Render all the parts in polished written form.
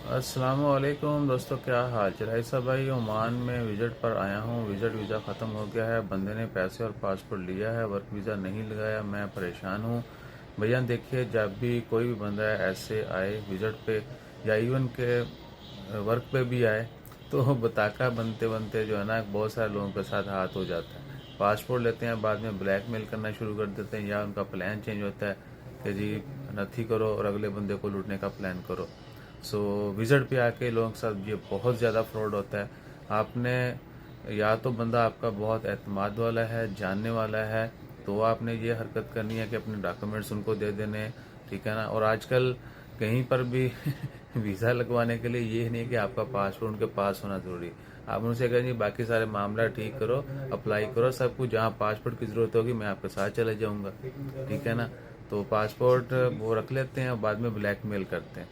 अस्सलाम वालेकुम दोस्तों, क्या हाल चल है सब भाई। ओमान में विजिट पर आया हूँ। विजिट वीज़ा ख़त्म हो गया है। बंदे ने पैसे और पासपोर्ट लिया है, वर्क वीज़ा नहीं लगाया। मैं परेशान हूँ भैया। देखिए, जब भी कोई भी बंदा ऐसे आए विजिट पे या इवन के वर्क पे भी आए तो बताका बनते बनते जो है ना, बहुत सारे लोगों के साथ हाथ हो जाता है। पासपोर्ट लेते हैं, बाद में ब्लैकमेल करना शुरू कर देते हैं, या उनका प्लान चेंज होता है कि जी नथी करो और अगले बंदे को लूटने का प्लान करो। सो विजिट पे आके लोगों के साथ ये बहुत ज़्यादा फ्रॉड होता है। आपने या तो बंदा आपका बहुत एतमाद वाला है, जानने वाला है, तो आपने ये हरकत करनी है कि अपने डॉक्यूमेंट्स उनको दे देने, ठीक है ना। और आजकल कहीं पर भी वीज़ा लगवाने के लिए ये नहीं है कि आपका पासपोर्ट उनके पास होना ज़रूरी। आप उनसे कहें जी बाकी सारे मामला ठीक करो, अप्लाई करो, सब कुछ, जहाँ पासपोर्ट की ज़रूरत होगी मैं आपके साथ चले जाऊँगा, ठीक है ना। तो पासपोर्ट वो रख लेते हैं और बाद में ब्लैकमेल करते हैं,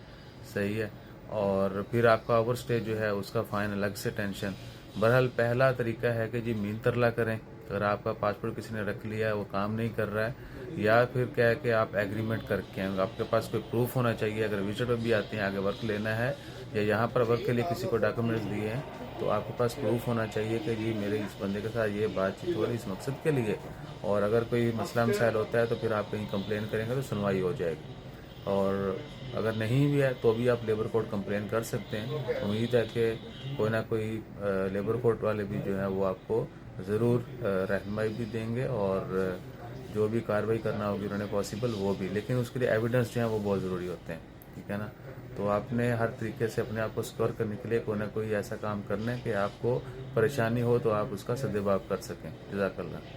सही है। और फिर आपका ओवर स्टे जो है उसका फाइन अलग से टेंशन। बहरहाल पहला तरीका है कि जी मीन तरला करें। अगर आपका पासपोर्ट किसी ने रख लिया है, वो काम नहीं कर रहा है, या फिर क्या है कि आप एग्रीमेंट करके आएंगे, आपके पास कोई प्रूफ होना चाहिए। अगर विजिट पर भी आते हैं, आगे वर्क लेना है या यहाँ पर वर्क के लिए किसी को डॉक्यूमेंट्स दिए हैं, तो आपके पास प्रूफ होना चाहिए कि जी मेरे इस बंदे के साथ ये बातचीत हो रही इस मकसद के लिए। और अगर कोई मसला मसाइल होता है तो फिर आप कहीं कंप्लेन करेंगे तो सुनवाई हो जाएगी। और अगर नहीं भी है तो भी आप लेबर कोर्ट कंप्लेन कर सकते हैं। उम्मीद है कि कोई ना कोई लेबर कोर्ट वाले भी जो है वो आपको ज़रूर रहनुमाई भी देंगे, और जो भी कार्रवाई करना होगी उन्होंने पॉसिबल वो भी, लेकिन उसके लिए एविडेंस जो है वो बहुत ज़रूरी होते हैं, ठीक है ना। तो आपने हर तरीके से अपने आप को सिक्योर करने के लिए कोई ना कोई ऐसा काम करना है कि आपको परेशानी हो तो आप उसका सद्देबाब कर सकें। जज़ाकल्लाह।